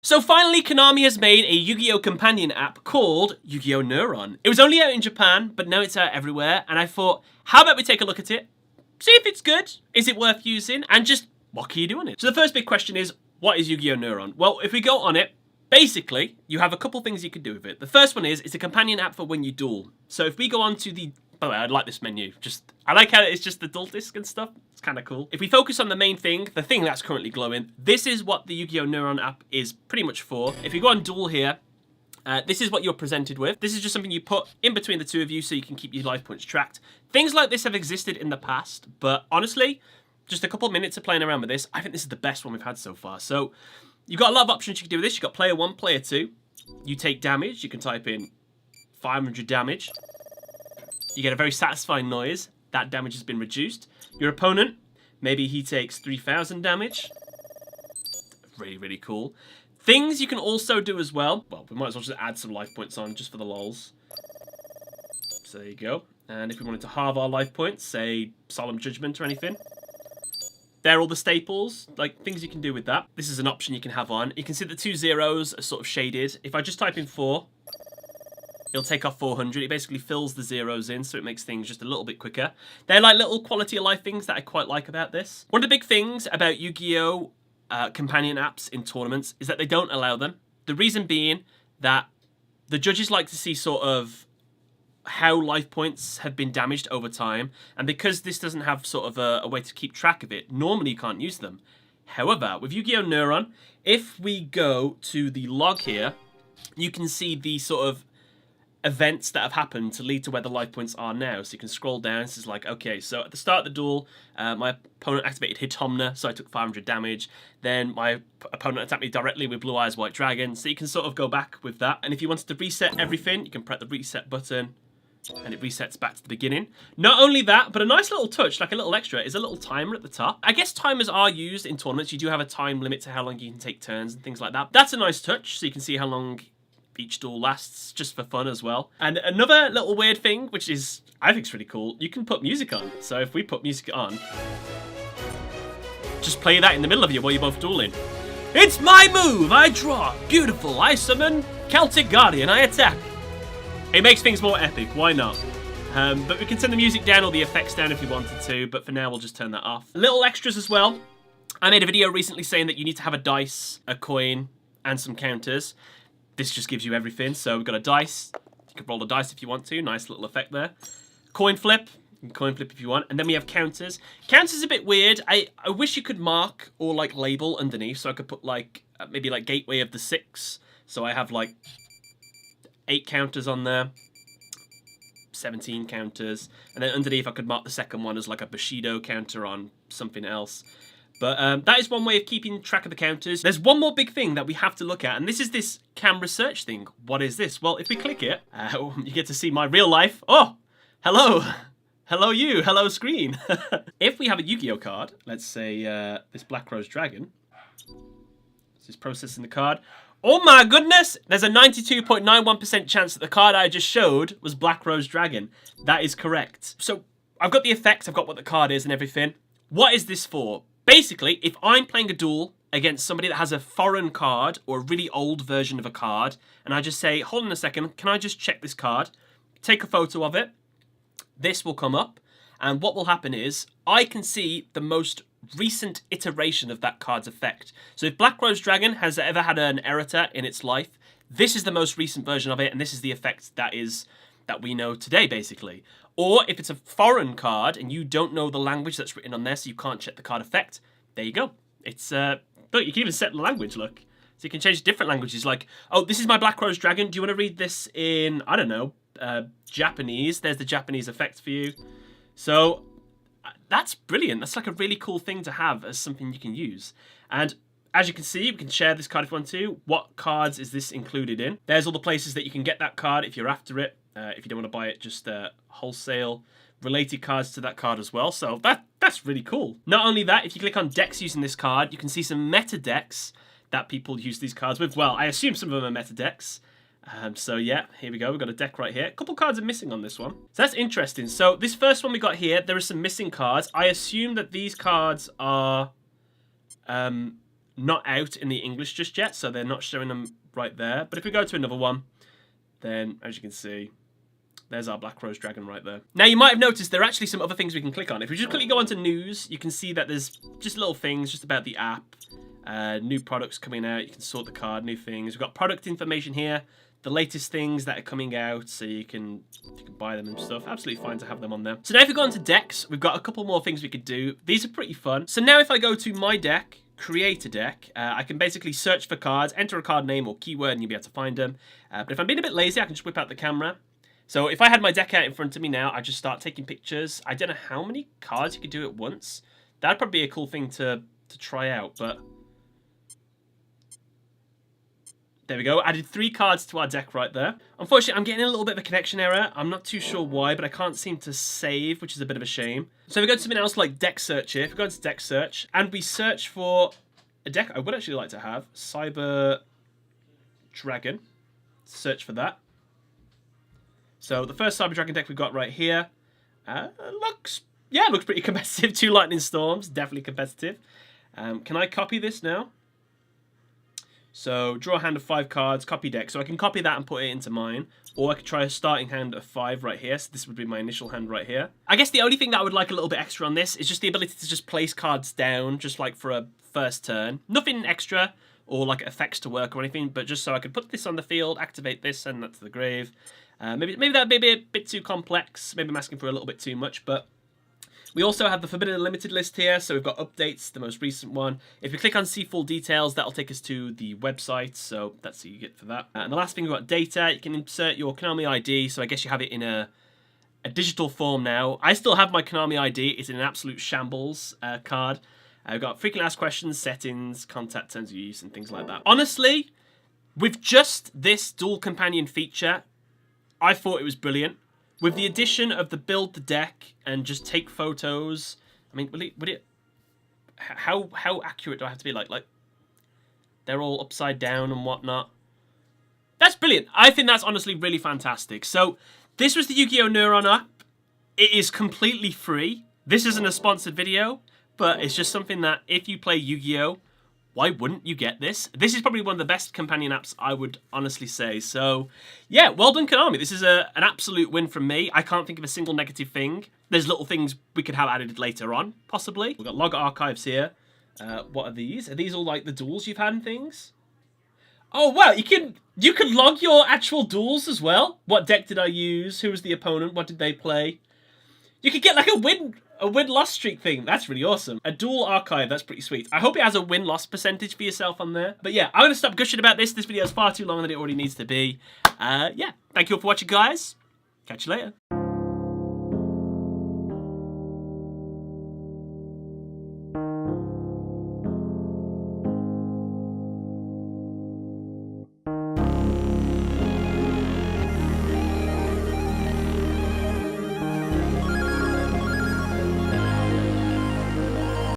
So finally, Konami has made a Yu-Gi-Oh! Companion app called Yu-Gi-Oh! Neuron. It was only out in Japan, but now it's out everywhere, and I thought, how about we take a look at it, see if it's good, is it worth using, and just what can you do on it? So the first big question is, what is Yu-Gi-Oh! Neuron? Well, if we go on it, basically, you have a couple things you can do with it. The first one is, it's a companion app for when you duel. So if we go on to the, by the way, I like this menu. I like how it's just the duel disc and stuff. It's kind of cool. If we focus on the main thing, the thing that's currently glowing, this is what the Yu-Gi-Oh! Neuron app is pretty much for. If you go on Duel here, this is what you're presented with. This is just something you put in between the two of you so you can keep your life points tracked. Things like this have existed in the past, but honestly, just a couple minutes of playing around with this, I think this is the best one we've had so far. So you've got a lot of options you can do with this. You've got player 1, player 2. You take damage. You can type in 500 damage. You get a very satisfying noise. That damage has been reduced. Your opponent, maybe he takes 3,000 damage. Really, really cool. Things you can also do as well. Well, we might as well just add some life points on just for the lols. So there you go. And if we wanted to halve our life points, say Solemn Judgment or anything, they're all the staples, like things you can do with that. This is an option you can have on. You can see the 2 zeros are sort of shaded. If I just type in 4, it'll take off 400. It basically fills the zeros in, so it makes things just a little bit quicker. They're like little quality of life things that I quite like about this. One of the big things about Yu-Gi-Oh! Companion apps in tournaments is that they don't allow them. The reason being that the judges like to see sort of how life points have been damaged over time, and because this doesn't have sort of a way to keep track of it, normally you can't use them. However, with Yu-Gi-Oh! Neuron, if we go to the log here, you can see the sort of events that have happened to lead to where the life points are now. So you can scroll down. This is like, okay, so at the start of the duel, my opponent activated Hitomna, so I took 500 damage. Then my opponent attacked me directly with Blue Eyes White Dragon. So you can sort of go back with that. And if you wanted to reset everything, you can press the reset button, and it resets back to the beginning. Not only that, but a nice little touch, like a little extra, is a little timer at the top. I guess timers are used in tournaments. You do have a time limit to how long you can take turns and things like that. That's a nice touch, so you can see how long each duel lasts, just for fun as well. And another little weird thing, which is, I think is really cool, you can put music on. So if we put music on, just play that in the middle of you while you're both dueling. It's my move! I draw! Beautiful! I summon Celtic Guardian, I attack! It makes things more epic, why not? But we can turn the music down or the effects down if we wanted to, but for now we'll just turn that off. Little extras as well. I made a video recently saying that you need to have a dice, a coin, and some counters. This just gives you everything. So we've got a dice. You can roll the dice if you want to. Nice little effect there. Coin flip. You can coin flip if you want. And then we have counters. Counters is a bit weird. I wish you could mark or like label underneath. So I could put like, maybe like Gateway of the 6. So I have like 8 counters on there. 17 counters. And then underneath I could mark the second one as like a Bushido counter on something else. But that is one way of keeping track of the counters. There's one more big thing that we have to look at, and this is this camera search thing. What is this? Well, if we click it, you get to see my real life. Oh, hello. Hello you. Hello screen. If we have a Yu-Gi-Oh card, let's say this Black Rose Dragon. This is processing the card. Oh my goodness! There's a 92.91% chance that the card I just showed was Black Rose Dragon. That is correct. So I've got the effects, I've got what the card is and everything. What is this for? Basically, if I'm playing a duel against somebody that has a foreign card or a really old version of a card, and I just say, hold on a second, can I just check this card? Take a photo of it. This will come up. And what will happen is, I can see the most recent iteration of that card's effect. So if Black Rose Dragon has ever had an errata in its life, this is the most recent version of it, and this is the effect that we know today, basically. Or if it's a foreign card and you don't know the language that's written on there, so you can't check the card effect, there you go. It's, look, you can even set the language, look. So you can change different languages, like, oh, this is my Black Rose Dragon. Do you want to read this in, I don't know, Japanese? There's the Japanese effect for you. So that's brilliant. That's like a really cool thing to have as something you can use. And as you can see, we can share this card if you want to. What cards is this included in? There's all the places that you can get that card if you're after it. If you don't want to buy it, just wholesale related cards to that card as well. So that's really cool. Not only that, if you click on decks using this card, you can see some meta decks that people use these cards with. Well, I assume some of them are meta decks. So yeah, here we go. We've got a deck right here. A couple cards are missing on this one. So that's interesting. So this first one we got here, there are some missing cards. I assume that these cards are not out in the English just yet, so they're not showing them right there. But if we go to another one, then as you can see, there's our Black Rose Dragon right there. Now, you might have noticed there are actually some other things we can click on. If we just quickly go onto news, you can see that there's just little things just about the app. New products coming out. You can sort the card, new things. We've got product information here. The latest things that are coming out, so you can buy them and stuff. Absolutely fine to have them on there. So now if we go into decks, we've got a couple more things we could do. These are pretty fun. So now if I go to my deck, create a deck, I can basically search for cards, enter a card name or keyword, and you'll be able to find them. But if I'm being a bit lazy, I can just whip out the camera. So if I had my deck out in front of me now, I'd just start taking pictures. I don't know how many cards you could do at once. That'd probably be a cool thing to try out, but... There we go. Added 3 cards to our deck right there. Unfortunately, I'm getting a little bit of a connection error. I'm not too sure why, but I can't seem to save, which is a bit of a shame. So if we go to something else like deck search here, if we go into deck search, and we search for a deck I would actually like to have, Cyber Dragon. Search for that. So the first Cyber Dragon deck we've got right here looks pretty competitive. 2 Lightning Storms, definitely competitive. Can I copy this now? So draw a hand of 5 cards, copy deck. So I can copy that and put it into mine. Or I could try a starting hand of 5 right here. So this would be my initial hand right here. I guess the only thing that I would like a little bit extra on this is just the ability to just place cards down, just like for a first turn. Nothing extra or like effects to work or anything, but just so I could put this on the field, activate this, send that to the grave. Maybe that would be a bit too complex. Maybe I'm asking for a little bit too much, but... We also have the Forbidden Unlimited list here, so we've got updates, the most recent one. If we click on see full details, that'll take us to the website, so that's what you get for that. And the last thing, we've got data. You can insert your Konami ID, so I guess you have it in a digital form now. I still have my Konami ID. It's in an absolute shambles card. We've got frequently asked questions, settings, contact terms of use, and things like that. Honestly, with just this dual companion feature, I thought it was brilliant. With the addition of the build the deck and just take photos, I mean, would it? How accurate do I have to be? Like they're all upside down and whatnot. That's brilliant. I think that's honestly really fantastic. So this was the Yu-Gi-Oh! Neuron app. It is completely free. This isn't a sponsored video, but it's just something that if you play Yu-Gi-Oh!, why wouldn't you get this? This is probably one of the best companion apps, I would honestly say. So, yeah, well done, Konami. This is an absolute win from me. I can't think of a single negative thing. There's little things we could have added later on, possibly. We've got log archives here. What are these? Are these all like the duels you've had and things? Oh, wow, you can log your actual duels as well. What deck did I use? Who was the opponent? What did they play? You could get like a win-loss streak thing. That's really awesome. A dual archive. That's pretty sweet. I hope it has a win-loss percentage for yourself on there. But yeah, I'm going to stop gushing about this. This video is far too long than it already needs to be. Yeah, thank you all for watching, guys. Catch you later.